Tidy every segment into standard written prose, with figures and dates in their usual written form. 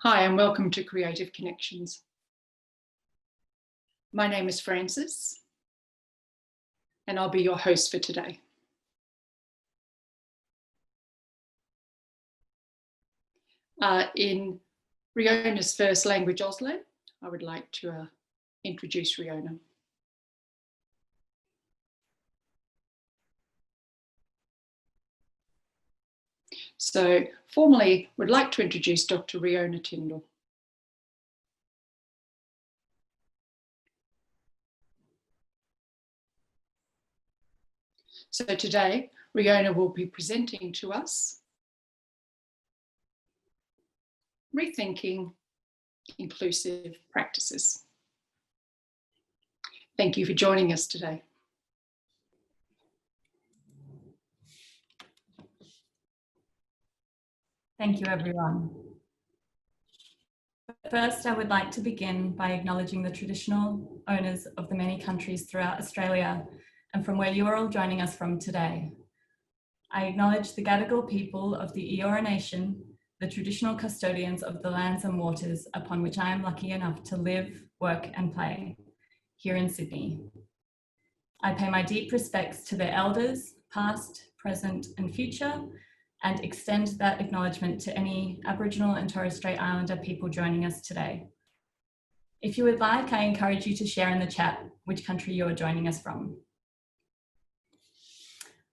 Hi and welcome to Creative Connections. My name is Frances and I'll be your host for today. In Riona's first language, Auslan, I would like to introduce Riona. So formally, would like to introduce Dr. Riona Tindal. So today, Riona will be presenting to us Rethinking Inclusive Practices. Thank you for joining us today. Thank you, everyone. First, I would like to begin by acknowledging the traditional owners of the many countries throughout Australia and from where you are all joining us from today. I acknowledge the Gadigal people of the Eora Nation, the traditional custodians of the lands and waters upon which I am lucky enough to live, work and play here in Sydney. I pay my deep respects to their elders, past, present and future, and extend that acknowledgement to any Aboriginal and Torres Strait Islander people joining us today. If you would like, I encourage you to share in the chat which country you are joining us from.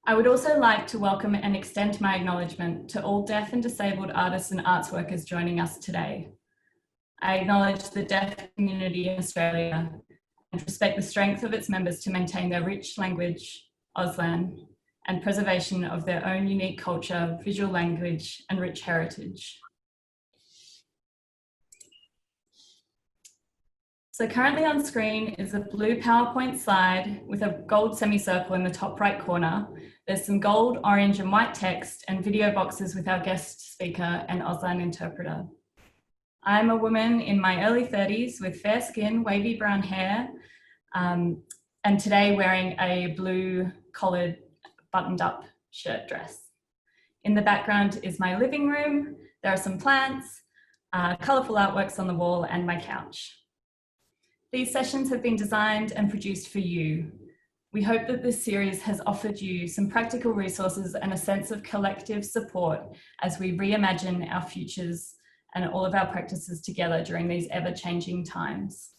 I would also like to welcome and extend my acknowledgement to all deaf and disabled artists and arts workers joining us today. I acknowledge the deaf community in Australia and respect the strength of its members to maintain their rich language, Auslan, and preservation of their own unique culture, visual language, and rich heritage. So currently on screen is a blue PowerPoint slide with a gold semicircle in the top right corner. There's some gold, orange, and white text and video boxes with our guest speaker and Auslan interpreter. I'm a woman in my early 30s with fair skin, wavy brown hair, and today wearing a blue collared buttoned up shirt dress. In the background is my living room. There are some plants, colourful artworks on the wall and my couch. These sessions have been designed and produced for you. We hope that this series has offered you some practical resources and a sense of collective support as we reimagine our futures and all of our practices together during these ever-changing times.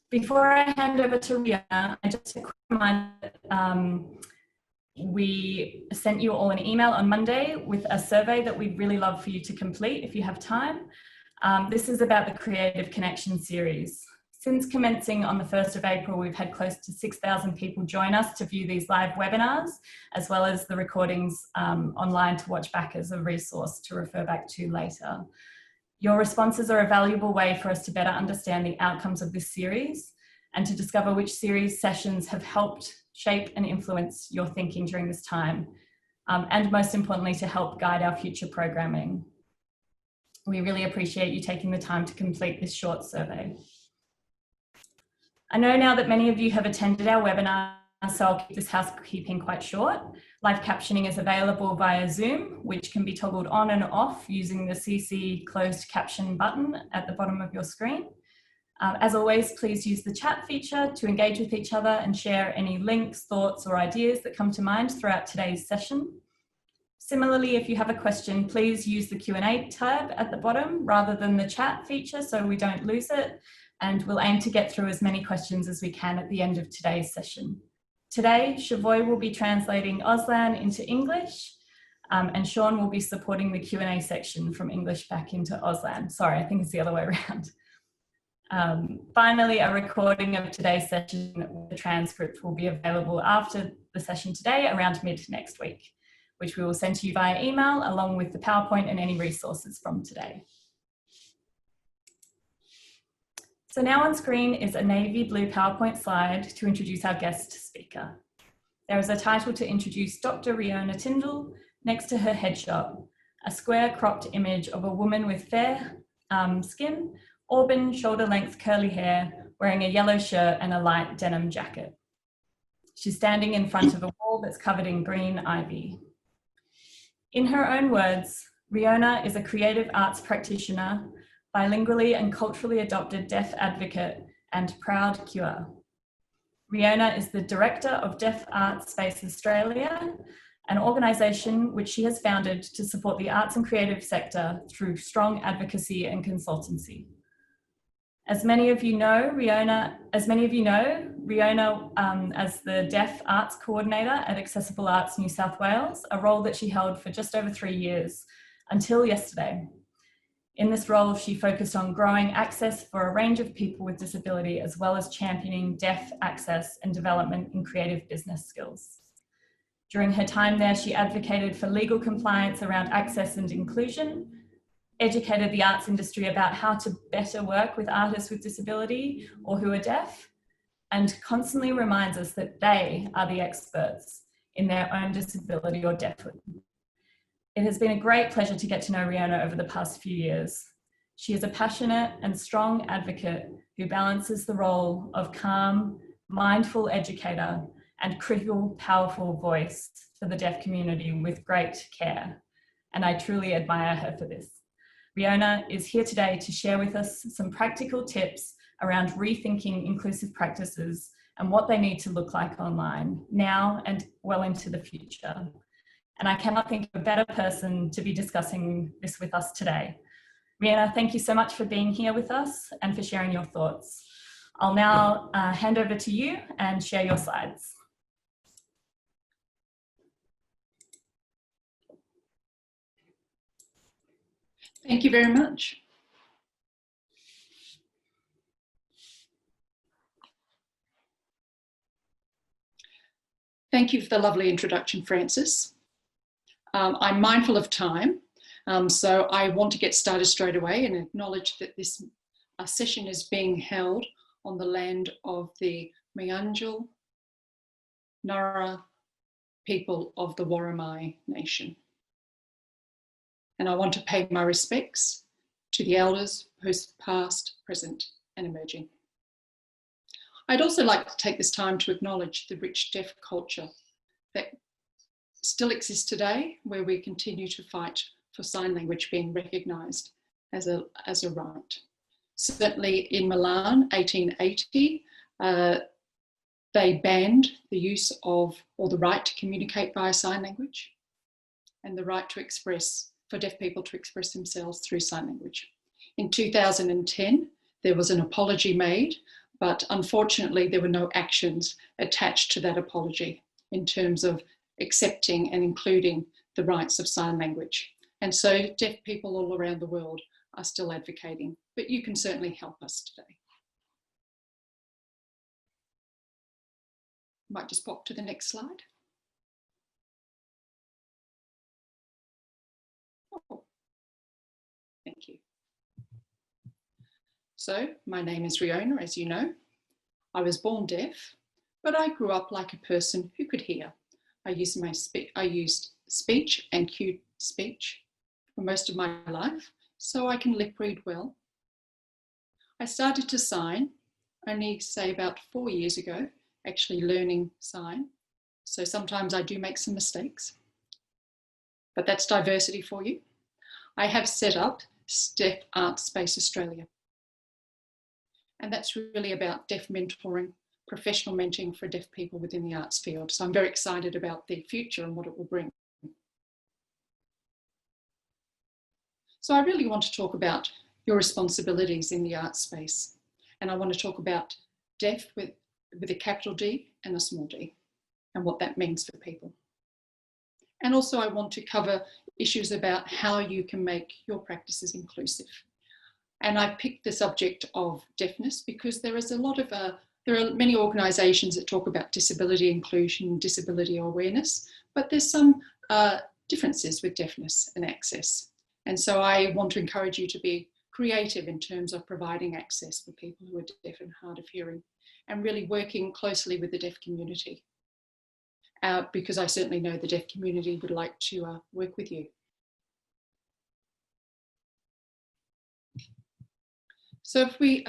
Before I hand over to Riona, just a quick reminder that we sent you all an email on Monday with a survey that we'd really love for you to complete if you have time. This is about the Creative Connection series. Since commencing on the 1st of April, we've had close to 6,000 people join us to view these live webinars, as well as the recordings online to watch back as a resource to refer back to later. Your responses are a valuable way for us to better understand the outcomes of this series and to discover which series sessions have helped shape and influence your thinking during this time, and most importantly, to help guide our future programming. We really appreciate you taking the time to complete this short survey. I know now that many of you have attended our webinar, so I'll keep this housekeeping quite short. Live captioning is available via Zoom, which can be toggled on and off using the CC closed caption button at the bottom of your screen. As always, please use the chat feature to engage with each other and share any links, thoughts, or ideas that come to mind throughout today's session. Similarly, if you have a question, please use the Q&A tab at the bottom rather than the chat feature so we don't lose it. And we'll aim to get through as many questions as we can at the end of today's session. Today, Shavoy will be translating Auslan into English, and Sean will be supporting the Q&A section from English back into Auslan. Sorry, I think it's the other way around. Finally, a recording of today's session with the transcript will be available after the session today around mid next week, which we will send to you via email along with the PowerPoint and any resources from today. So now on screen is a navy blue PowerPoint slide to introduce our guest speaker. There is a title to introduce Dr. Riona Tindal next to her headshot, a square cropped image of a woman with fair skin, auburn shoulder length curly hair, wearing a yellow shirt and a light denim jacket. She's standing in front of a wall that's covered in green ivy. In her own words, Riona is a creative arts practitioner, bilingually and culturally adopted deaf advocate, and proud cure. Riona is the Director of Deaf Arts Space Australia, an organisation which she has founded to support the arts and creative sector through strong advocacy and consultancy. As many of you know, Riona as the Deaf Arts Coordinator at Accessible Arts New South Wales, a role that she held for just over 3 years, until yesterday. In this role, she focused on growing access for a range of people with disability, as well as championing deaf access and development in creative business skills. During her time there, she advocated for legal compliance around access and inclusion, educated the arts industry about how to better work with artists with disability or who are deaf, and constantly reminds us that they are the experts in their own disability or deafhood. It has been a great pleasure to get to know Riona over the past few years. She is a passionate and strong advocate who balances the role of calm, mindful educator and critical, powerful voice for the deaf community with great care. And I truly admire her for this. Riona is here today to share with us some practical tips around rethinking inclusive practices and what they need to look like online now and well into the future. And I cannot think of a better person to be discussing this with us today. Riona, thank you so much for being here with us and for sharing your thoughts. I'll now hand over to you and share your slides. Thank you very much. Thank you for the lovely introduction, Francis. I'm mindful of time, so I want to get started straight away and acknowledge that this session is being held on the land of the Mianjal Nara people of the Worimi Nation. And I want to pay my respects to the elders, past, present, and emerging. I'd also like to take this time to acknowledge the rich deaf culture that still exists today, where we continue to fight for sign language being recognised as a right. Certainly in Milan, 1880, they banned the use of, or the right to communicate via sign language, and the right to express, for deaf people to express themselves through sign language. In 2010, there was an apology made, but unfortunately there were no actions attached to that apology in terms of accepting and including the rights of sign language. And so deaf people all around the world are still advocating, but you can certainly help us today. Might just pop to the next slide. Oh, thank you. So my name is Riona, as you know. I was born deaf, but I grew up like a person who could hear. I used speech and cued speech for most of my life, so I can lip read well. I started to sign only, say, about 4 years ago, actually learning sign. So sometimes I do make some mistakes, but that's diversity for you. I have set up Deaf Arts Space Australia. And that's really about deaf mentoring, professional mentoring for deaf people within the arts field. So I'm very excited about the future and what it will bring. So I really want to talk about your responsibilities in the arts space. And I want to talk about deaf with a capital D and a small d, and what that means for people. And also I want to cover issues about how you can make your practices inclusive. And I picked the subject of deafness because there is a lot of, there are many organisations that talk about disability inclusion, disability awareness, but there's some differences with deafness and access. And so I want to encourage you to be creative in terms of providing access for people who are deaf and hard of hearing, and really working closely with the deaf community. Because I certainly know the deaf community would like to work with you. So if we,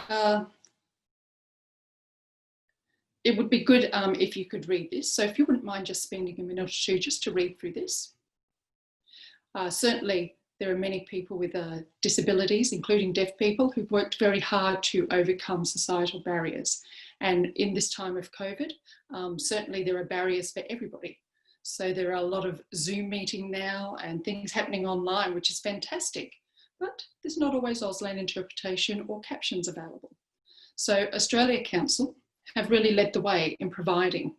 it would be good if you could read this. So if you wouldn't mind just spending a minute or two just to read through this. Certainly there are many people with disabilities, including deaf people, who've worked very hard to overcome societal barriers. And in this time of COVID, certainly there are barriers for everybody. So there are a lot of Zoom meeting now and things happening online, which is fantastic, but there's not always Auslan interpretation or captions available. So Australia Council have really led the way in providing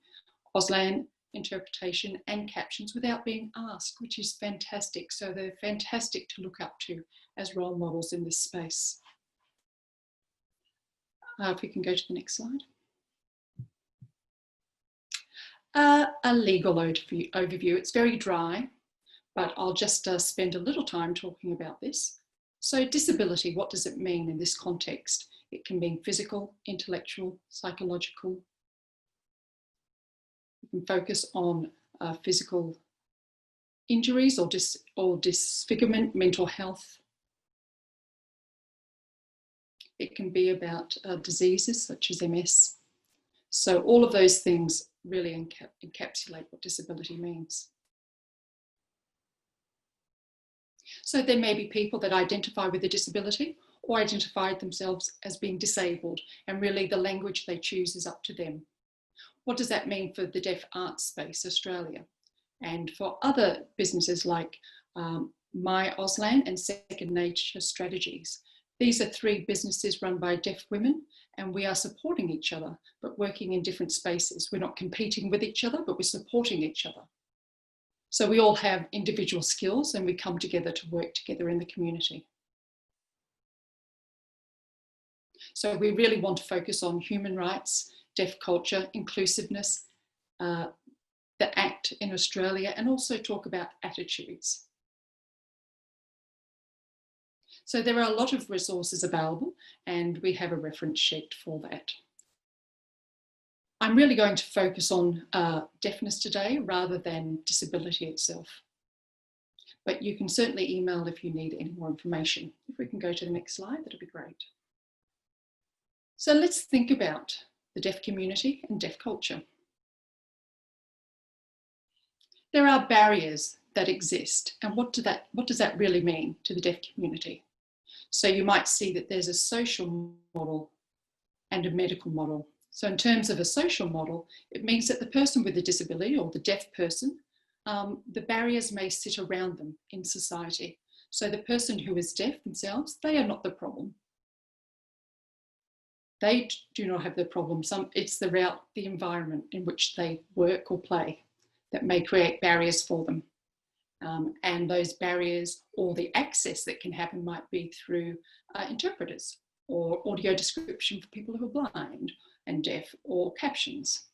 Auslan interpretation and captions without being asked, which is fantastic. So they're fantastic to look up to as role models in this space. If we can go to the next slide. A legal overview. It's very dry, but I'll just spend a little time talking about this. So disability, what does it mean in this context? It can mean physical, intellectual, psychological. You can focus on physical injuries or disfigurement, mental health. It can be about diseases such as MS. So all of those things really encapsulate what disability means. So there may be people that identify with a disability or identify themselves as being disabled, and really the language they choose is up to them. What does that mean for the Deaf Arts Space Australia? And for other businesses like My Auslan and Second Nature Strategies. These are 3 businesses run by deaf women, and we are supporting each other, but working in different spaces. We're not competing with each other, but we're supporting each other. So we all have individual skills and we come together to work together in the community. So we really want to focus on human rights, deaf culture, inclusiveness, the ACT in Australia, and also talk about attitudes. So there are a lot of resources available, and we have a reference sheet for that. I'm really going to focus on deafness today rather than disability itself. But you can certainly email if you need any more information. If we can go to the next slide, that'd be great. So let's think about the deaf community and deaf culture. There are barriers that exist, and what does that really mean to the deaf community? So you might see that there's a social model and a medical model. So in terms of a social model, it means that the person with a disability or the deaf person, the barriers may sit around them in society. So the person who is deaf themselves, they are not the problem. They do not have the problem. It's the environment in which they work or play that may create barriers for them. And those barriers or the access that can happen might be through interpreters or audio description for people who are blind and deaf, or captions.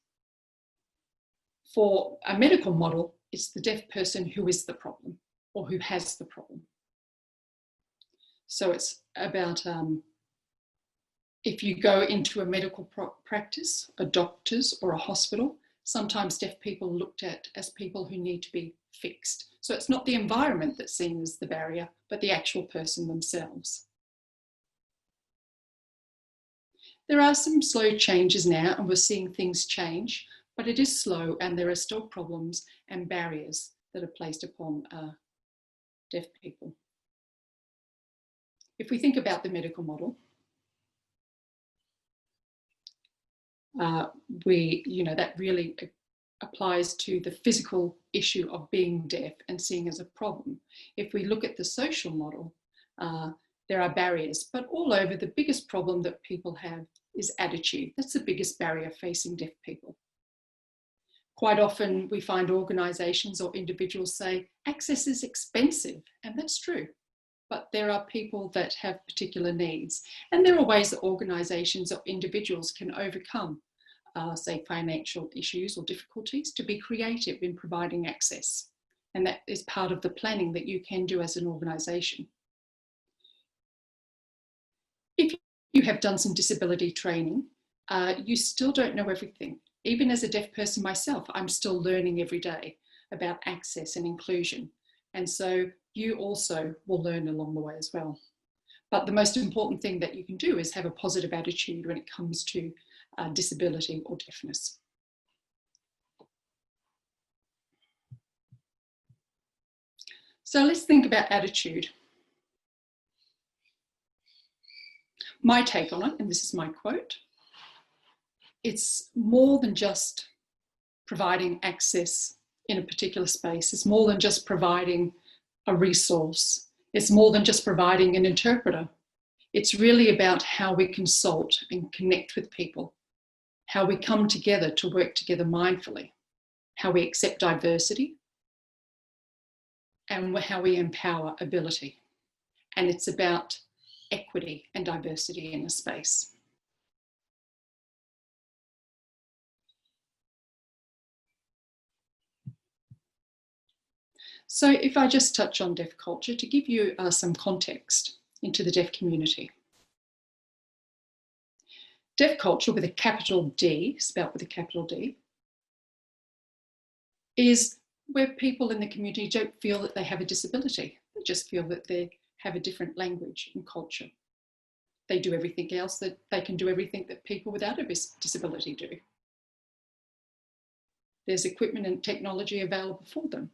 For a medical model, it's the deaf person who is the problem or who has the problem. So it's about if you go into a medical practice, a doctor's or a hospital, sometimes deaf people are looked at as people who need to be fixed. So it's not the environment that's seen as the barrier, but the actual person themselves. There are some slow changes now, and we're seeing things change, but it is slow, and there are still problems and barriers that are placed upon deaf people. If we think about the medical model, that really applies to the physical issue of being deaf and seeing as a problem. If we look at the social model, there are barriers, but all over, the biggest problem that people have is attitude. That's the biggest barrier facing deaf people. Quite often we find organisations or individuals say, access is expensive, and that's true. But there are people that have particular needs, and there are ways that organisations or individuals can overcome, say, financial issues or difficulties, to be creative in providing access. And that is part of the planning that you can do as an organisation. If you have done some disability training, you still don't know everything. Even as a deaf person myself, I'm still learning every day about access and inclusion. And so you also will learn along the way as well. But the most important thing that you can do is have a positive attitude when it comes to disability or deafness. So let's think about attitude. My take on it, and this is my quote, it's more than just providing access in a particular space. It's more than just providing a resource. It's more than just providing an interpreter. It's really about how we consult and connect with people, how we come together to work together mindfully, how we accept diversity, and how we empower ability. And it's about equity and diversity in a space. So if I just touch on deaf culture to give you some context into the deaf community. Deaf culture with a capital D, spelt with a capital D, is where people in the community don't feel that they have a disability. They just feel that they have a different language and culture. They do everything else, that they can do everything that people without a disability do. There's equipment and technology available for them,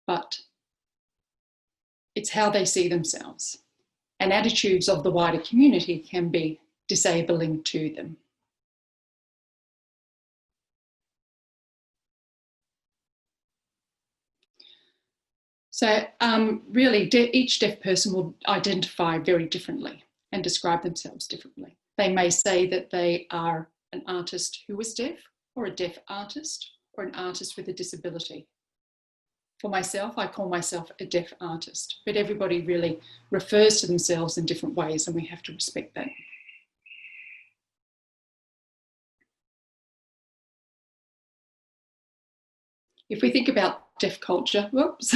but it's how they see themselves. And attitudes of the wider community can be disabling to them. So really, each deaf person will identify very differently and describe themselves differently. They may say that they are an artist who is deaf, or a deaf artist, or an artist with a disability. For myself, I call myself a deaf artist, but everybody really refers to themselves in different ways, and we have to respect that. If we think about deaf culture, whoops,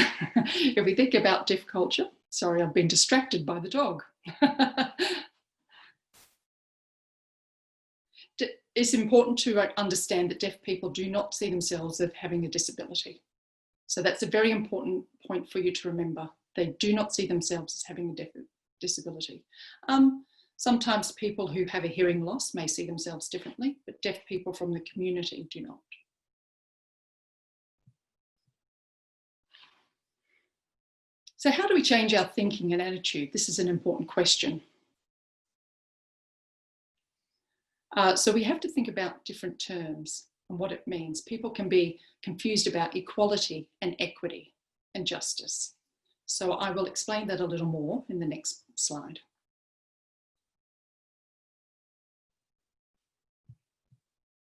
if we think about deaf culture, sorry, I've been distracted by the dog. It's important to understand that deaf people do not see themselves as having a disability. So that's a very important point for you to remember. They do not see themselves as having a disability. Sometimes people who have a hearing loss may see themselves differently, but deaf people from the community do not. So how do we change our thinking and attitude? This is an important question. So we have to think about different terms and what it means. People can be confused about equality and equity and justice. So I will explain that a little more in the next slide.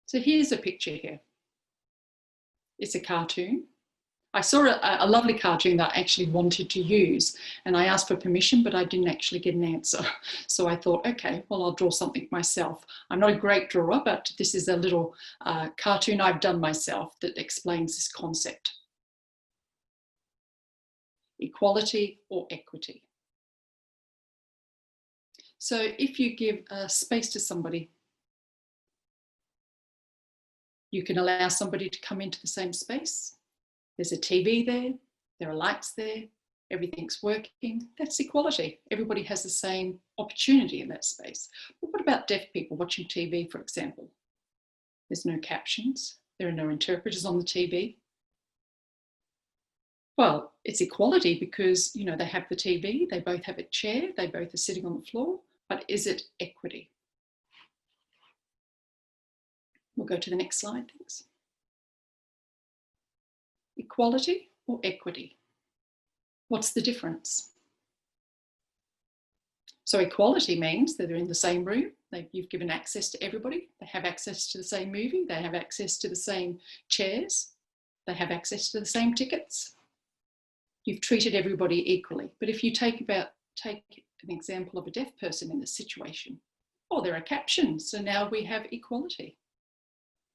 So here's a picture here. It's a cartoon. I saw a lovely cartoon that I actually wanted to use, and I asked for permission, but I didn't actually get an answer. So I thought, okay, well, I'll draw something myself. I'm not a great drawer, but this is a little cartoon I've done myself that explains this concept. Equality or equity. So if you give space to somebody, you can allow somebody to come into the same space. There's a TV there, there are lights there, everything's working. That's equality. Everybody has the same opportunity in that space. But what about deaf people watching TV, for example? There's no captions, there are no interpreters on the TV. Well, it's equality because, you know, they have the TV, they both have a chair, they both are sitting on the floor, but is it equity? We'll go to the next slide, thanks. Equality or equity? What's the difference? So equality means that they're in the same room, you've given access to everybody, they have access to the same movie, they have access to the same chairs, they have access to the same tickets. You've treated everybody equally. But if you take an example of a deaf person in this situation, oh, there are captions, so now we have equality.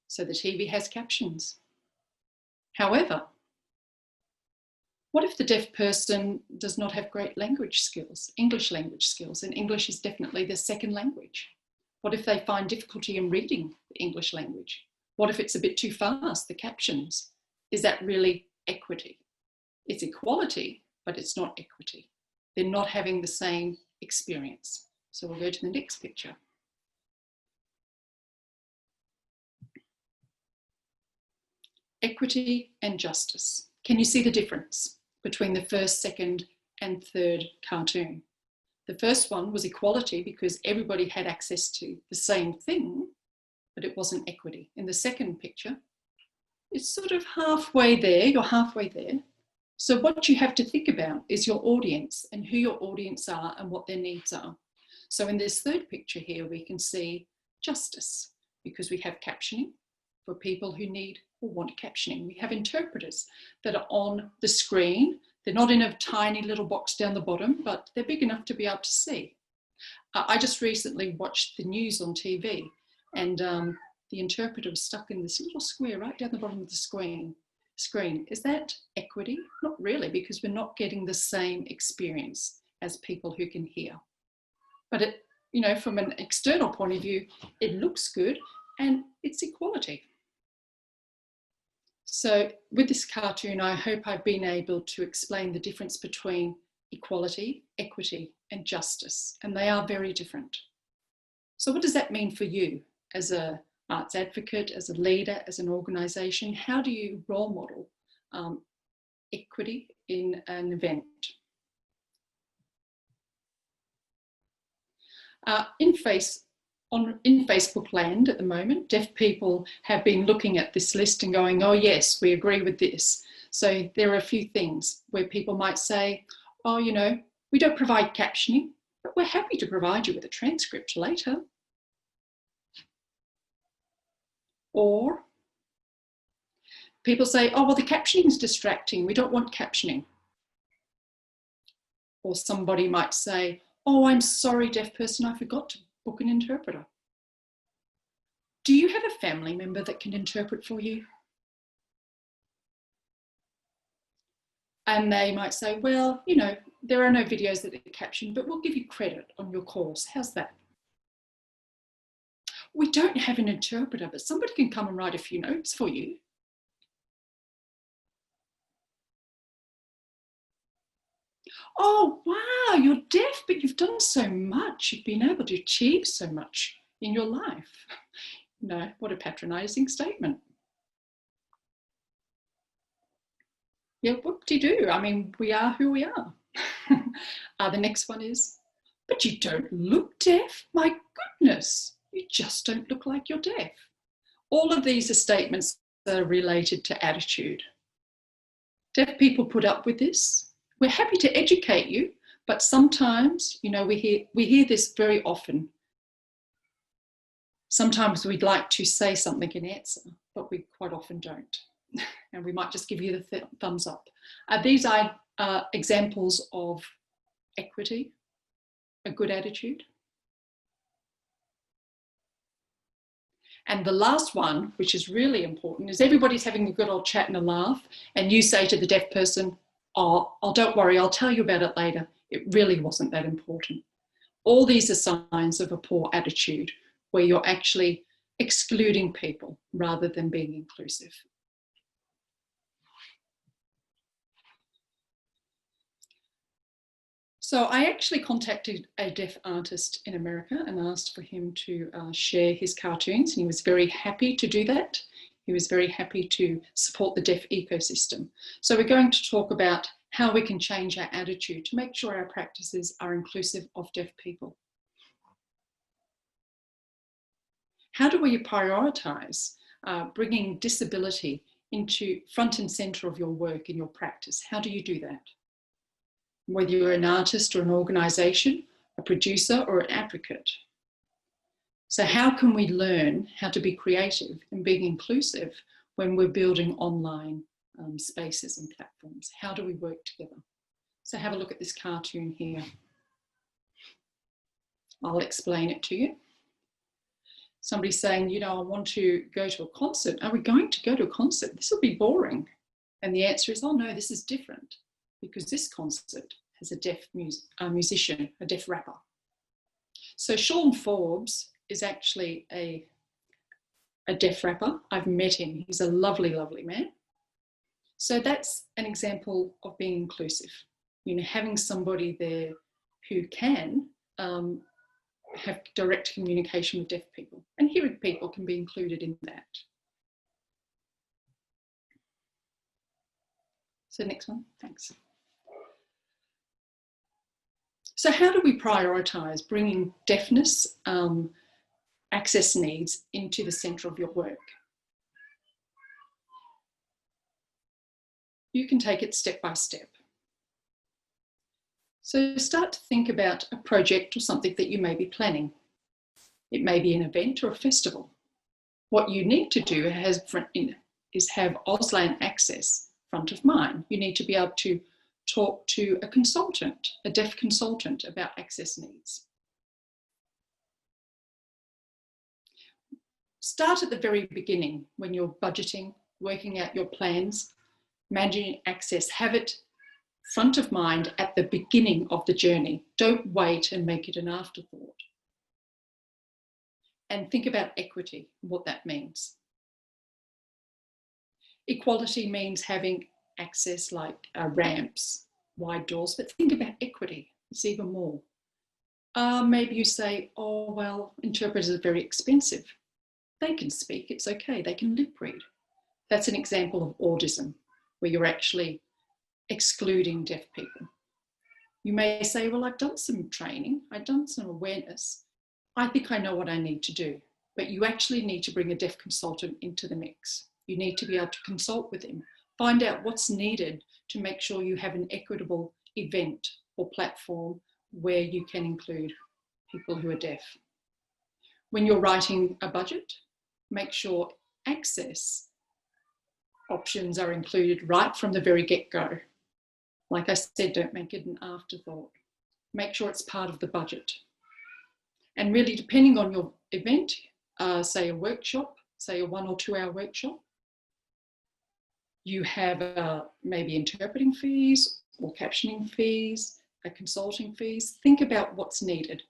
So the TV has captions. However, what if the deaf person does not have great language skills, English language skills, and English is definitely their second language? What if they find difficulty in reading the English language? What if it's a bit too fast, the captions? Is that really equity? It's equality, but it's not equity. They're not having the same experience. So we'll go to the next picture. Equity and justice. Can you see the difference between the first, second, and third cartoon? The first one was equality because everybody had access to the same thing, but it wasn't equity. In the second picture, it's sort of halfway there, you're halfway there. So what you have to think about is your audience and who your audience are and what their needs are. So in this third picture here, we can see justice because we have captioning for people who need or want captioning. We have interpreters that are on the screen. They're not in a tiny little box down the bottom, but they're big enough to be able to see. I just recently watched the news on TV and the interpreter was stuck in this little square right down the bottom of the screen. Is that equity? Not really, because we're not getting the same experience as people who can hear. But it, you know, from an external point of view, it looks good and it's equality. So with this cartoon, I hope I've been able to explain the difference between equality, equity, and justice, and they are very different. So what does that mean for you as an arts advocate, as a leader, as an organisation? How do you role model equity in an event? In Facebook land at the moment, deaf people have been looking at this list and going, oh yes, we agree with this. So there are a few things where people might say, oh, you know, we don't provide captioning, but we're happy to provide you with a transcript later. Or people say, oh, well, the captioning is distracting. We don't want captioning. Or somebody might say, oh, I'm sorry, deaf person, I forgot to book an interpreter. Do you have a family member that can interpret for you? And they might say, well, you know, there are no videos that are captioned, but we'll give you credit on your course. How's that? We don't have an interpreter, but somebody can come and write a few notes for you. Oh, wow, you're deaf, but you've done so much. You've been able to achieve so much in your life. No, what a patronising statement. Yeah, whoop-de-doo. I mean, we are who we are. The next one is, but you don't look deaf. My goodness, you just don't look like you're deaf. All of these are statements that are related to attitude. Deaf people put up with this. We're happy to educate you, but sometimes, you know, we hear this very often. Sometimes we'd like to say something in answer, but we quite often don't. And we might just give you the thumbs up. These are examples of equity, a good attitude. And the last one, which is really important, is everybody's having a good old chat and a laugh, and you say to the deaf person, oh, don't worry, I'll tell you about it later. It really wasn't that important. All these are signs of a poor attitude, where you're actually excluding people rather than being inclusive. So I actually contacted a deaf artist in America and asked for him to share his cartoons, and he was very happy to do that. He was very happy to support the deaf ecosystem. So we're going to talk about how we can change our attitude to make sure our practices are inclusive of deaf people. How do we prioritise bringing disability into front and centre of your work and your practice? How do you do that? Whether you're an artist or an organisation, a producer or an advocate. So how can we learn how to be creative and being inclusive when we're building online spaces and platforms? How do we work together? So have a look at this cartoon here. I'll explain it to you. Somebody's saying, you know, I want to go to a concert. Are we going to go to a concert? This will be boring. And the answer is, oh no, this is different, because this concert has a deaf musician, a deaf rapper. So Sean Forbes is actually a deaf rapper. I've met him. He's a lovely, lovely man. So that's an example of being inclusive. You know, having somebody there who can have direct communication with deaf people, and hearing people can be included in that. So next one, thanks. So how do we prioritise bringing deafness access needs into the centre of your work? You can take it step by step. So start to think about a project or something that you may be planning. It may be an event or a festival. What you need to do is have Auslan access front of mind. You need to be able to talk to a consultant, a deaf consultant, about access needs. Start at the very beginning when you're budgeting, working out your plans, managing access. Have it front of mind at the beginning of the journey. Don't wait and make it an afterthought. And think about equity, what that means. Equality means having access like ramps, wide doors, but think about equity. It's even more. Maybe you say, oh, well, interpreters are very expensive. They can speak, it's okay, they can lip read. That's an example of autism, where you're actually excluding deaf people. You may say, well, I've done some training, I've done some awareness. I think I know what I need to do, but you actually need to bring a deaf consultant into the mix. You need to be able to consult with him, find out what's needed to make sure you have an equitable event or platform where you can include people who are deaf. When you're writing a budget, make sure access options are included right from the very get-go. Like I said, don't make it an afterthought. Make sure it's part of the budget. And really, depending on your event, say a workshop, say a 1 or 2 hour workshop, you have maybe interpreting fees or captioning fees, consulting fees. Think about what's needed.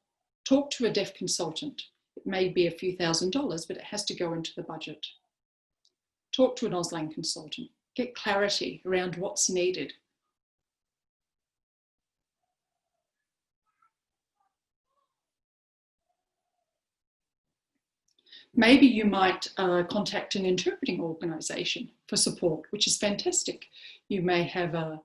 Talk to a deaf consultant. It may be a few $1,000s, but it has to go into the budget. Talk to an Auslan consultant. Get clarity around what's needed. Maybe you might contact an interpreting organisation for support, which is fantastic. You may have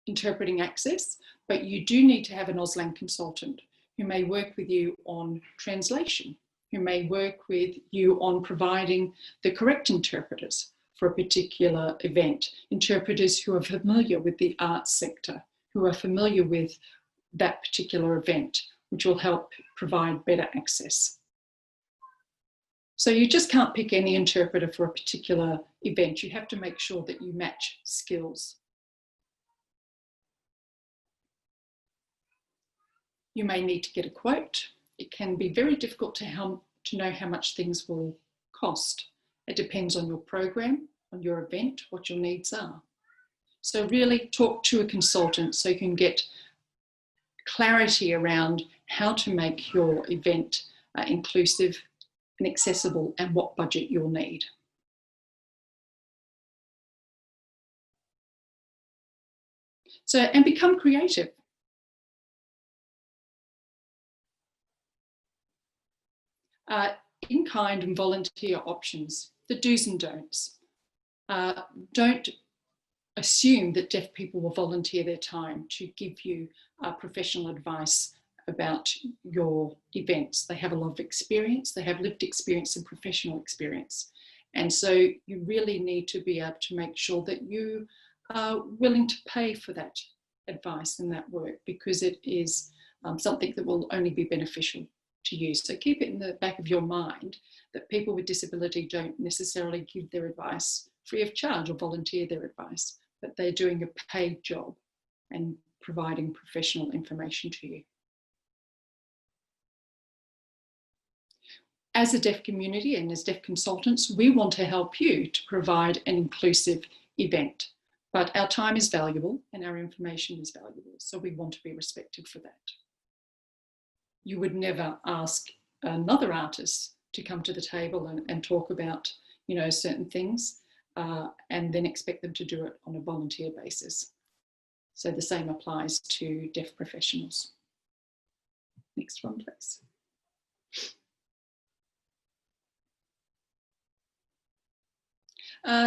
interpreting access, but you do need to have an Auslan consultant who may work with you on translation, who may work with you on providing the correct interpreters for a particular event, interpreters who are familiar with the arts sector, who are familiar with that particular event, which will help provide better access. So you just can't pick any interpreter for a particular event. You have to make sure that you match skills. You may need to get a quote. It can be very difficult to know how much things will cost. It depends on your program, on your event, what your needs are. So really talk to a consultant so you can get clarity around how to make your event inclusive and accessible and what budget you'll need. So, and become creative. In-kind and volunteer options, the do's and don'ts. Don't assume that deaf people will volunteer their time to give you professional advice about your events. They have a lot of experience, they have lived experience and professional experience. And so you really need to be able to make sure that you are willing to pay for that advice and that work, because it is something that will only be beneficial to you. So keep it in the back of your mind that people with disability don't necessarily give their advice free of charge or volunteer their advice, but they're doing a paid job and providing professional information to you. As a deaf community and as deaf consultants, we want to help you to provide an inclusive event, but our time is valuable and our information is valuable, so we want to be respected for that. You would never ask another artist to come to the table and talk about, you know, certain things and then expect them to do it on a volunteer basis. So the same applies to deaf professionals. Next one, please.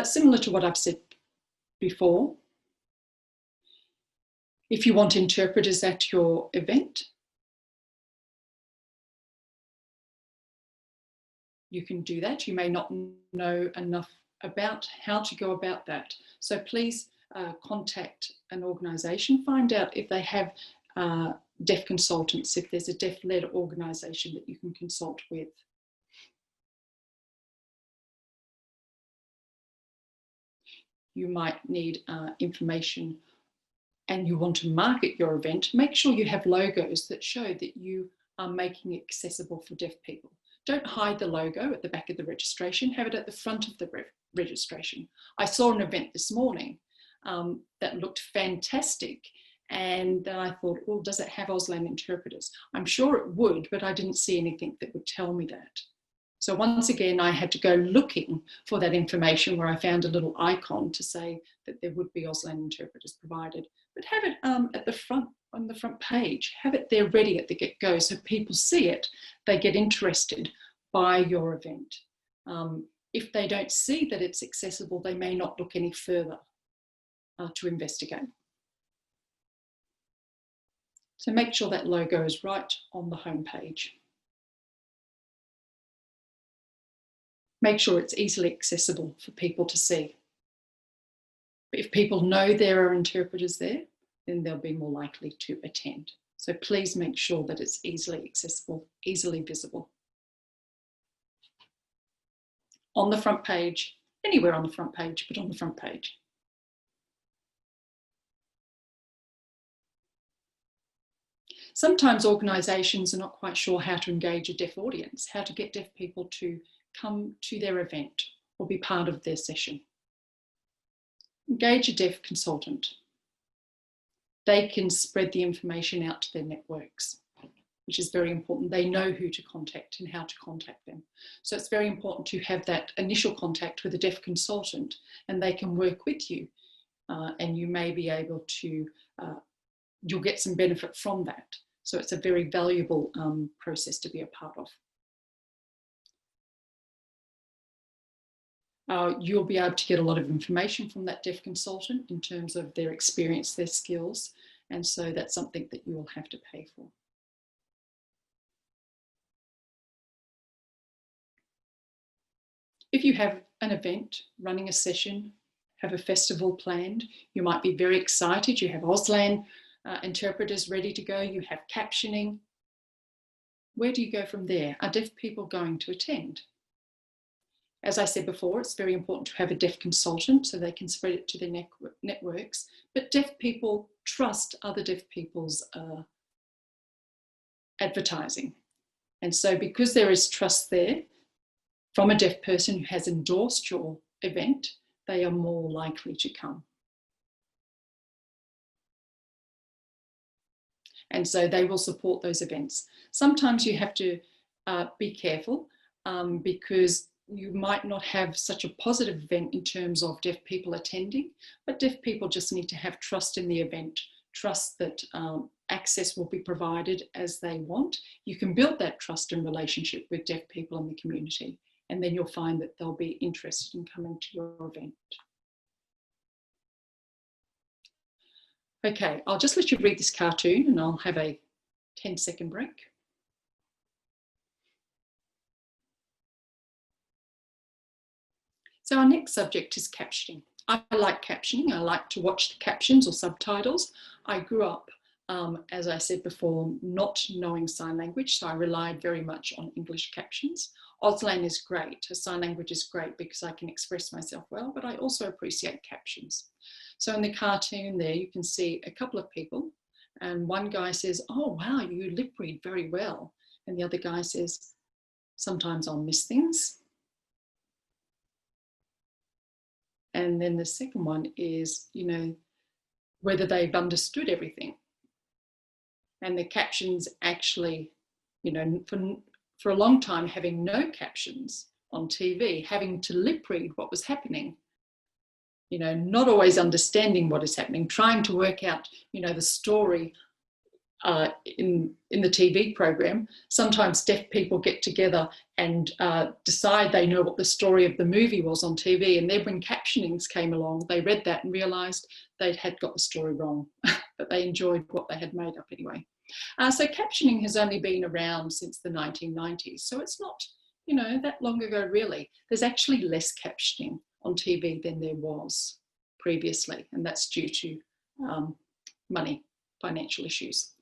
Similar to what I've said before, If you want interpreters at your event, you can do that. You may not know enough about how to go about that. So please contact an organisation, find out if they have deaf consultants, if there's a deaf-led organisation that you can consult with. You might need information and you want to market your event. Make sure you have logos that show that you are making it accessible for deaf people. Don't hide the logo at the back of the registration, have it at the front of the registration. I saw an event this morning that looked fantastic, and then I thought, well, does it have Auslan interpreters? I'm sure it would, but I didn't see anything that would tell me that. So once again, I had to go looking for that information, where I found a little icon to say that there would be Auslan interpreters provided. But have it at the front, on the front page, have it there ready at the get-go so people see it, they get interested by your event. If they don't see that it's accessible, they may not look any further to investigate. So make sure that logo is right on the home page. Make sure it's easily accessible for people to see. But if people know there are interpreters there, then they'll be more likely to attend. So please make sure that it's easily accessible, easily visible. On the front page, anywhere on the front page, but on the front page. Sometimes organisations are not quite sure how to engage a deaf audience, how to get deaf people to come to their event or be part of their session. Engage a deaf consultant. They can spread the information out to their networks, which is very important. They know who to contact and how to contact them. So it's very important to have that initial contact with a deaf consultant, and they can work with you, and you may be able to, you'll get some benefit from that. So it's a very valuable process to be a part of. You'll be able to get a lot of information from that deaf consultant in terms of their experience, their skills, and so that's something that you will have to pay for. If you have an event, running a session, have a festival planned, you might be very excited. You have Auslan interpreters ready to go, you have captioning. Where do you go from there? Are deaf people going to attend? As I said before, it's very important to have a deaf consultant so they can spread it to their networks, but deaf people trust other deaf people's advertising. And so because there is trust there from a deaf person who has endorsed your event, they are more likely to come. And so they will support those events. Sometimes you have to be careful because you might not have such a positive event in terms of deaf people attending, but deaf people just need to have trust in the event, trust that access will be provided as they want. You can build that trust and relationship with deaf people in the community, and then you'll find that they'll be interested in coming to your event. Okay, I'll just let you read this cartoon and I'll have a 10-second break. So our next subject is captioning. I like captioning. I like to watch the captions or subtitles. I grew up, as I said before, not knowing sign language, so I relied very much on English captions. Auslan is great. Sign language is great because I can express myself well, but I also appreciate captions. So in the cartoon there, you can see a couple of people, and one guy says, "Oh, wow, you lip read very well." And the other guy says, "Sometimes I'll miss things." And then the second one is, you know, whether they've understood everything. And the captions actually, you know, for a long time, having no captions on TV, having to lip read what was happening, you know, not always understanding what is happening, trying to work out, you know, the story in the TV program, sometimes deaf people get together and decide they know what the story of the movie was on TV, and then when captionings came along, they read that and realised they had got the story wrong, but they enjoyed what they had made up anyway. So captioning has only been around since the 1990s, so it's not, you know, that long ago really. There's actually less captioning on TV than there was previously, and that's due to money, financial issues.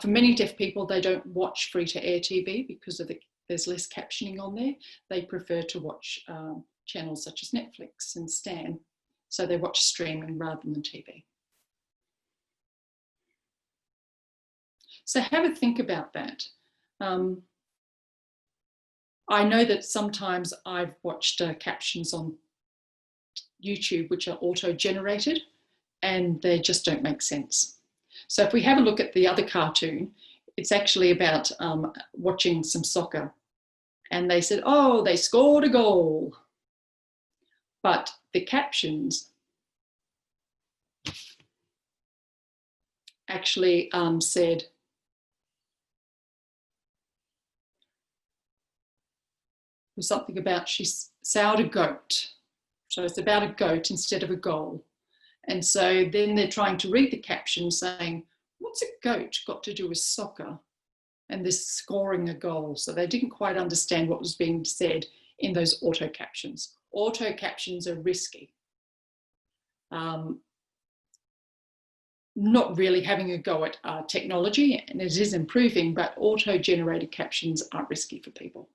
For many deaf people, they don't watch free-to-air TV because there's less captioning on there. They prefer to watch channels such as Netflix and Stan, so they watch streaming rather than TV. So have a think about that. I know that sometimes I've watched captions on YouTube which are auto-generated and they just don't make sense. So if we have a look at the other cartoon, it's actually about watching some soccer. And they said, oh, they scored a goal. But the captions actually said, was something about she sowed a goat. So it's about a goat instead of a goal. And so then they're trying to read the caption saying, what's a goat got to do with soccer and this scoring a goal? So they didn't quite understand what was being said in those auto captions. Auto captions are risky. Not really having a go at technology, and it is improving, but auto-generated captions are risky for people.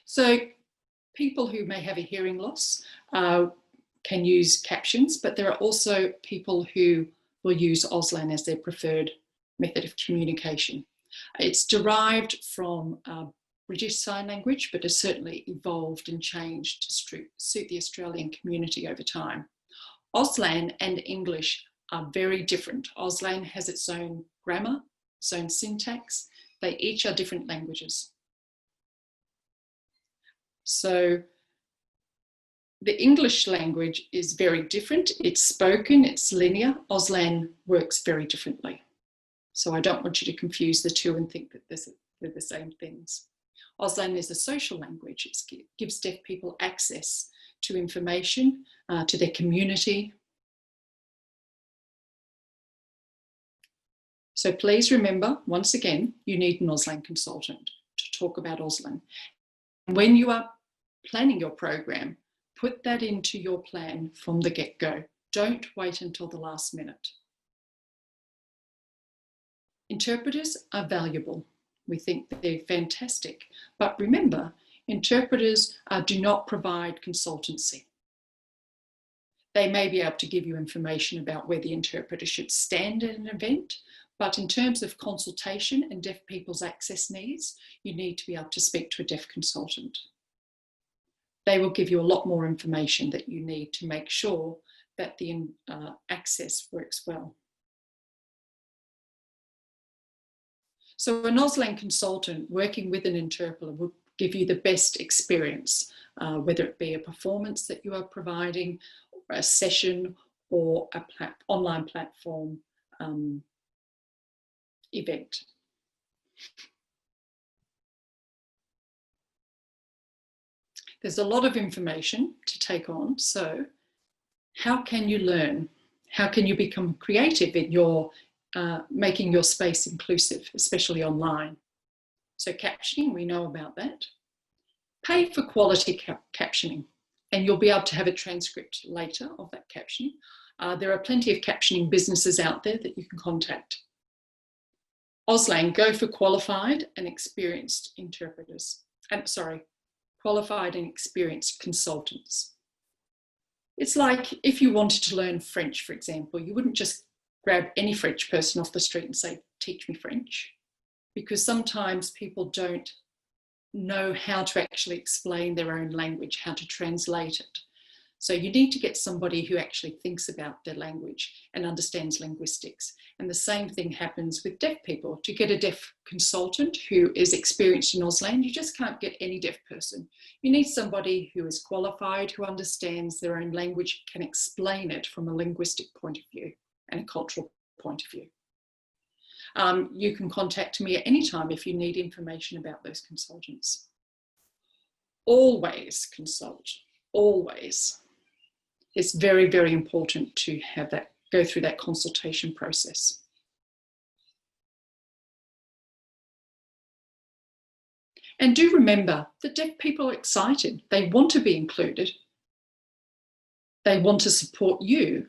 So people who may have a hearing loss can use captions, but there are also people who will use Auslan as their preferred method of communication. It's derived from British Sign Language, but has certainly evolved and changed to suit the Australian community over time. Auslan and English are very different. Auslan has its own grammar, its own syntax. They each are different languages. So the English language is very different. It's spoken, it's linear. Auslan works very differently. So I don't want you to confuse the two and think that they're the same things. Auslan is a social language. It gives deaf people access to information, to their community. So please remember, once again, you need an Auslan consultant to talk about Auslan. When you are planning your program, put that into your plan from the get-go. Don't wait until the last minute. Interpreters are valuable. We think they're fantastic. But remember, interpreters do not provide consultancy. They may be able to give you information about where the interpreter should stand at an event, but in terms of consultation and deaf people's access needs, you need to be able to speak to a deaf consultant. They will give you a lot more information that you need to make sure that the access works well. So an Auslan consultant working with an interpreter will give you the best experience, whether it be a performance that you are providing, or a session, or an online platform event. There's a lot of information to take on, so how can you learn? How can you become creative in your making your space inclusive, especially online? So captioning, we know about that. Pay for quality captioning, and you'll be able to have a transcript later of that captioning. There are plenty of captioning businesses out there that you can contact. Auslan, go for qualified and experienced interpreters. Qualified and experienced consultants. It's like if you wanted to learn French, for example, you wouldn't just grab any French person off the street and say, teach me French, because sometimes people don't know how to actually explain their own language, how to translate it. So you need to get somebody who actually thinks about their language and understands linguistics. And the same thing happens with deaf people. To get a deaf consultant who is experienced in Auslan, you just can't get any deaf person. You need somebody who is qualified, who understands their own language, can explain it from a linguistic point of view and a cultural point of view. You can contact me at any time if you need information about those consultants. Always consult, always. It's very, very important to have that, go through that consultation process. And do remember that deaf people are excited. They want to be included. They want to support you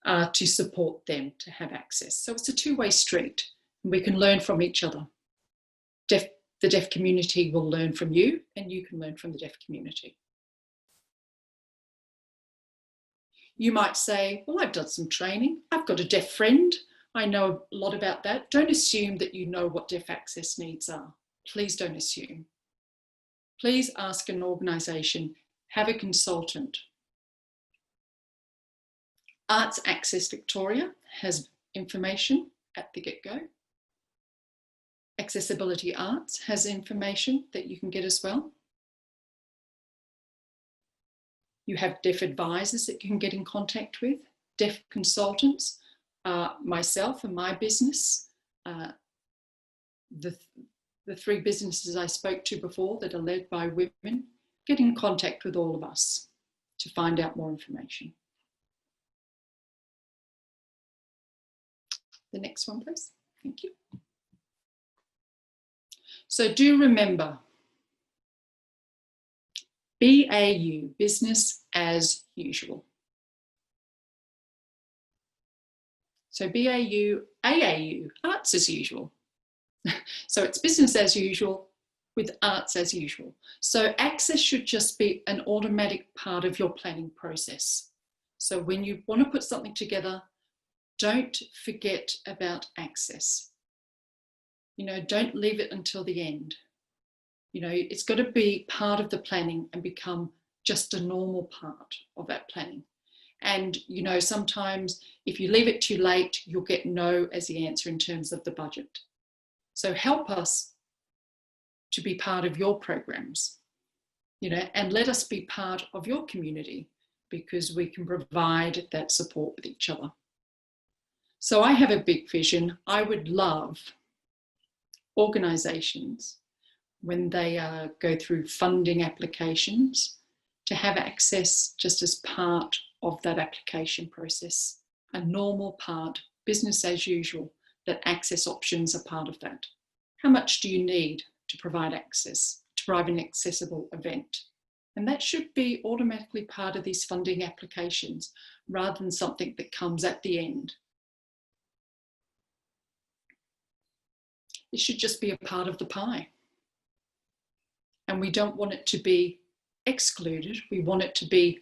to support them to have access. So it's a two-way street. And we can learn from each other. The deaf community will learn from you, and you can learn from the deaf community. You might say, well, I've done some training. I've got a deaf friend. I know a lot about that. Don't assume that you know what deaf access needs are. Please don't assume. Please ask an organisation, have a consultant. Arts Access Victoria has information at the get-go. Accessibility Arts has information that you can get as well. You have deaf advisors that you can get in contact with, deaf consultants, myself and my business, the three businesses I spoke to before that are led by women. Get in contact with all of us to find out more information. The next one, please. Thank you. So do remember, BAU, business as usual. So BAU, AAU, arts as usual. So it's business as usual with arts as usual. So access should just be an automatic part of your planning process. So when you want to put something together, don't forget about access. You know, don't leave it until the end. You know, it's got to be part of the planning and become just a normal part of that planning. And, you know, sometimes if you leave it too late, you'll get no as the answer in terms of the budget. So help us to be part of your programs, you know, and let us be part of your community because we can provide that support with each other. So I have a big vision. I would love organisations, when they go through funding applications, to have access just as part of that application process, a normal part, business as usual, that access options are part of that. How much do you need to provide access, to provide an accessible event? And that should be automatically part of these funding applications rather than something that comes at the end. It should just be a part of the pie. And we don't want it to be excluded. We want it to be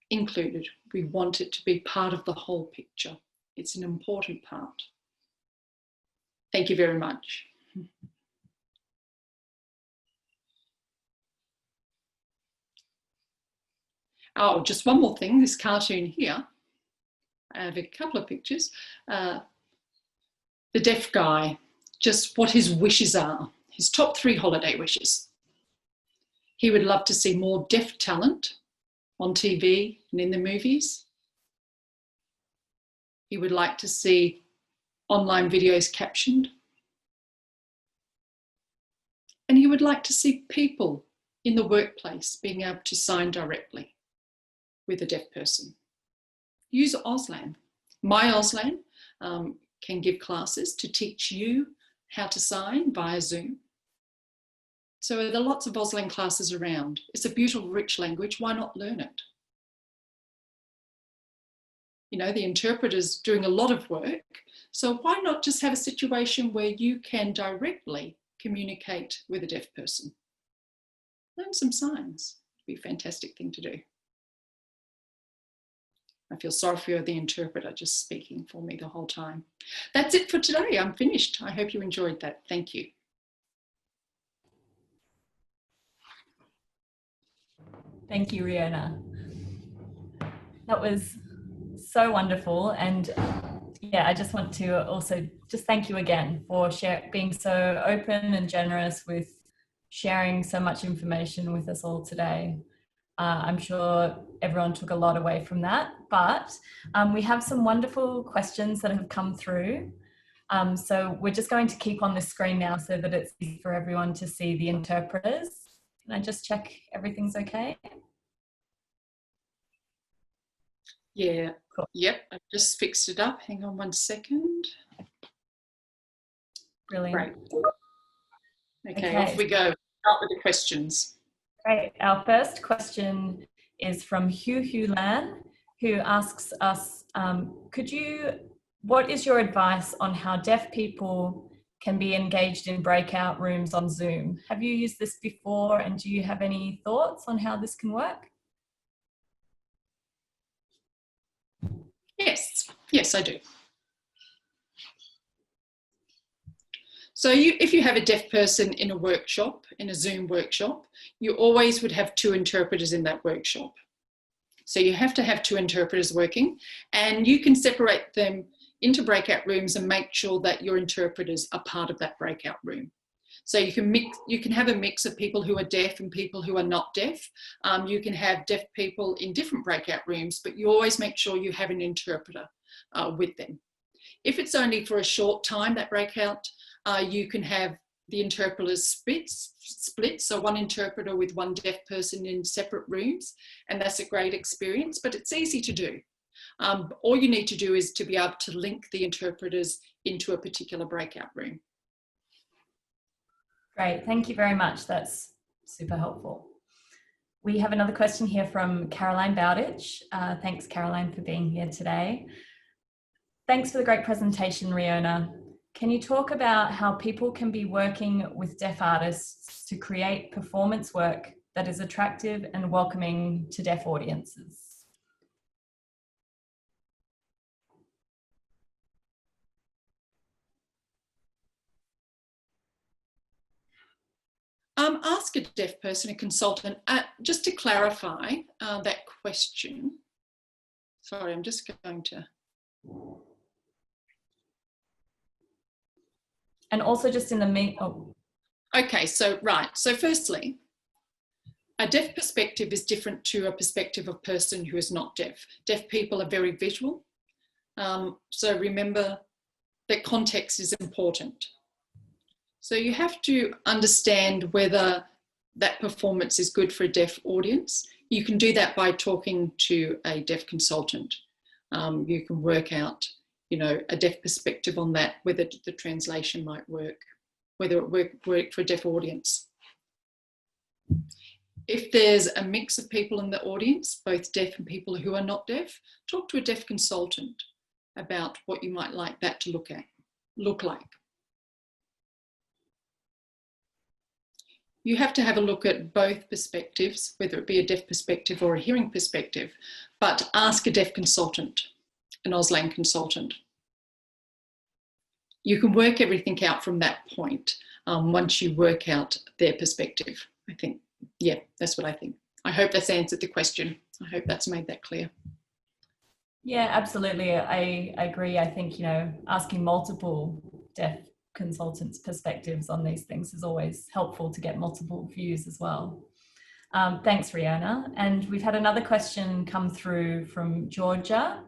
included. We want it to be part of the whole picture. It's an important part. Thank you very much. Oh, just one more thing, this cartoon here. I have a couple of pictures. The deaf guy, just what his wishes are, his top 3 holiday wishes. He would love to see more deaf talent on TV and in the movies. He would like to see online videos captioned. And he would like to see people in the workplace being able to sign directly with a deaf person. Use Auslan. My Auslan can give classes to teach you how to sign via Zoom. So there are lots of Auslan classes around. It's a beautiful, rich language. Why not learn it? You know, the interpreter's doing a lot of work. So why not just have a situation where you can directly communicate with a deaf person? Learn some signs. It'd be a fantastic thing to do. I feel sorry for the interpreter just speaking for me the whole time. That's it for today. I'm finished. I hope you enjoyed that. Thank you. Thank you, Riona. That was so wonderful. And yeah, I just want to also just thank you again for being so open and generous with sharing so much information with us all today. I'm sure everyone took a lot away from that, but we have some wonderful questions that have come through. So we're just going to keep on the screen now so that it's easy for everyone to see the interpreters. Can I just check everything's okay? Yeah, cool. Yep, I've just fixed it up. Hang on one second. Brilliant. Great. Okay, off we go. Start with the questions. Great. Our first question is from Hugh Lan, who asks us, what is your advice on how deaf people can be engaged in breakout rooms on Zoom? Have you used this before, and do you have any thoughts on how this can work? Yes, I do. So if you have a deaf person in a workshop, in a Zoom workshop, you always would have 2 interpreters in that workshop. So you have to have 2 interpreters working, and you can separate them into breakout rooms and make sure that your interpreters are part of that breakout room. So you can have a mix of people who are deaf and people who are not deaf. You can have deaf people in different breakout rooms, but you always make sure you have an interpreter with them. If it's only for a short time, that breakout, you can have the interpreters split, so 1 interpreter with 1 deaf person in separate rooms, and that's a great experience, but it's easy to do. All you need to do is to be able to link the interpreters into a particular breakout room. Great, thank you very much. That's super helpful. We have another question here from Caroline Bowditch. Thanks, Caroline, for being here today. Thanks for the great presentation, Riona. Can you talk about how people can be working with deaf artists to create performance work that is attractive and welcoming to deaf audiences? Ask a deaf person, a consultant, just to clarify that question. Sorry, I'm just going to... And also just in the... Okay, so right. So firstly, a deaf perspective is different to a perspective of a person who is not deaf. Deaf people are very visual. So remember that context is important. So you have to understand whether that performance is good for a deaf audience. You can do that by talking to a deaf consultant. You can work out, a deaf perspective on that, whether the translation might work, whether it work for a deaf audience. If there's a mix of people in the audience, both deaf and people who are not deaf, talk to a deaf consultant about what you might like that to look like. You have to have a look at both perspectives, whether it be a deaf perspective or a hearing perspective, but ask a deaf consultant, an Auslan consultant. You can work everything out from that point once you work out their perspective, I think. Yeah, that's what I think. I hope that's answered the question. I hope that's made that clear. Yeah, absolutely. I agree. I think, asking multiple deaf consultants' perspectives on these things is always helpful to get multiple views as well. Thanks, Riona. And we've had another question come through from Georgia,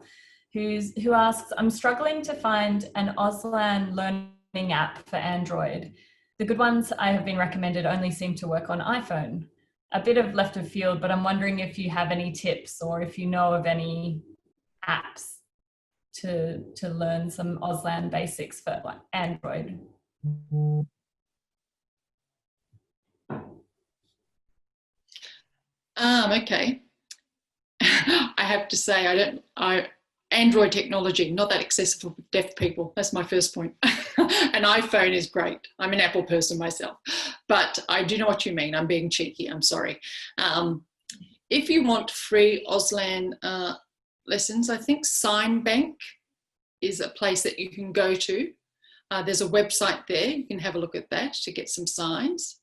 who asks, I'm struggling to find an Auslan learning app for Android. The good ones I have been recommended only seem to work on iPhone. A bit of left of field, but I'm wondering if you have any tips or if you know of any apps to learn some Auslan basics for Android. Okay. I have to say, Android technology, not that accessible for deaf people. That's my first point. An iPhone is great. I'm an Apple person myself, but I do know what you mean. I'm being cheeky, I'm sorry. If you want free Auslan lessons, I think Signbank is a place that you can go to. There's a website there. You can have a look at that to get some signs.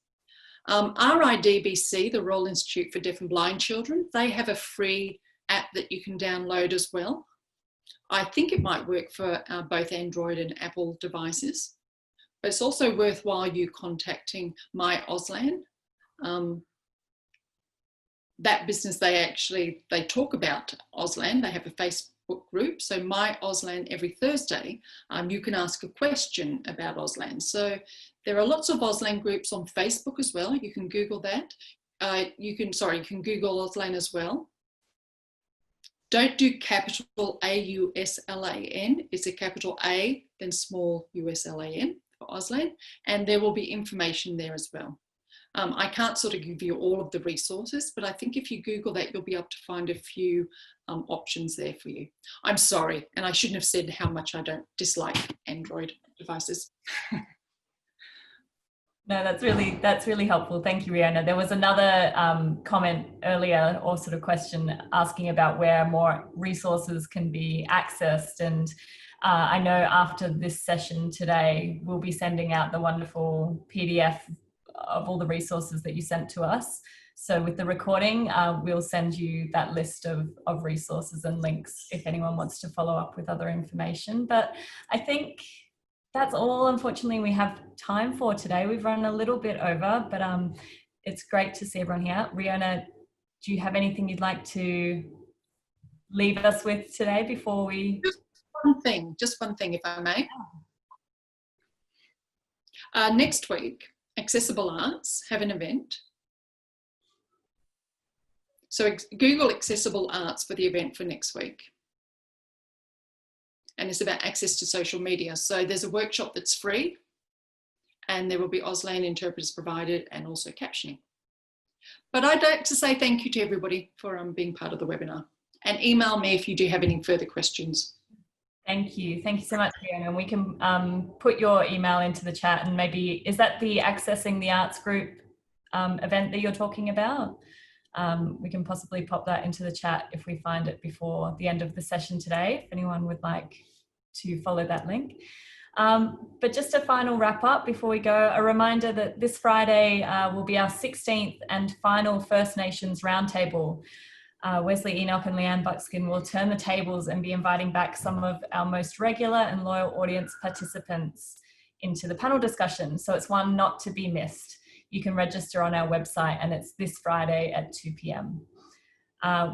RIDBC, the Royal Institute for Deaf and Blind Children, they have a free app that you can download as well. I think it might work for both Android and Apple devices. But it's also worthwhile you contacting My Auslan. That business, they talk about Auslan. They have a Facebook group. So My Auslan every Thursday, you can ask a question about Auslan. So there are lots of Auslan groups on Facebook as well. You can Google that. You can Google Auslan as well. Don't do capital AUSLAN. It's a capital A, then small USLAN for Auslan. And there will be information there as well. I can't sort of give you all of the resources, but I think if you Google that, you'll be able to find a few options there for you. I'm sorry, and I shouldn't have said how much I don't dislike Android devices. No, that's really helpful. Thank you, Riona. There was another comment earlier, or sort of question, asking about where more resources can be accessed. And I know after this session today, we'll be sending out the wonderful PDF of all the resources that you sent to us. So with the recording, we'll send you that list of resources and links if anyone wants to follow up with other information. But I think that's all, unfortunately, we have time for today. We've run a little bit over, but it's great to see everyone here. Riona, do you have anything you'd like to leave us with today before we... Just one thing, if I may. Next week, Accessible Arts have an event. So Google Accessible Arts for the event for next week. And it's about access to social media. So there's a workshop that's free, and there will be Auslan interpreters provided and also captioning. But I'd like to say thank you to everybody for being part of the webinar, and email me if you do have any further questions. Thank you so much, Riona. And we can put your email into the chat, and maybe, is that the Accessing the Arts group event that you're talking about? We can possibly pop that into the chat if we find it before the end of the session today, if anyone would like to follow that link. But just a final wrap up before we go, a reminder that this Friday will be our 16th and final First Nations Roundtable. Wesley Enoch and Leanne Buckskin will turn the tables and be inviting back some of our most regular and loyal audience participants into the panel discussion. So it's one not to be missed. You can register on our website, and it's this Friday at 2 p.m.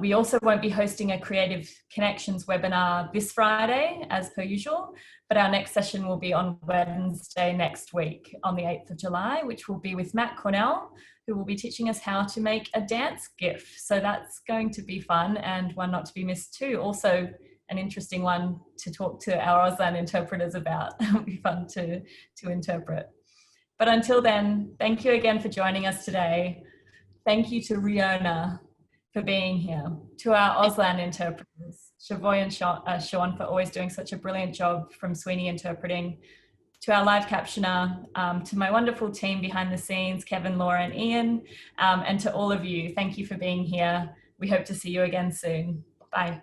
We also won't be hosting a Creative Connections webinar this Friday, as per usual, but our next session will be on Wednesday next week, on the 8th of July, which will be with Matt Cornell, who will be teaching us how to make a dance GIF. So that's going to be fun, and one not to be missed too. Also an interesting one to talk to our Auslan interpreters about. It'll be fun to interpret. But until then, thank you again for joining us today. Thank you to Riona for being here, to our Auslan interpreters, Shavoy and Sean for always doing such a brilliant job from Sweeney Interpreting, to our live captioner, to my wonderful team behind the scenes, Kevin, Laura and Ian, and to all of you, thank you for being here. We hope to see you again soon. Bye.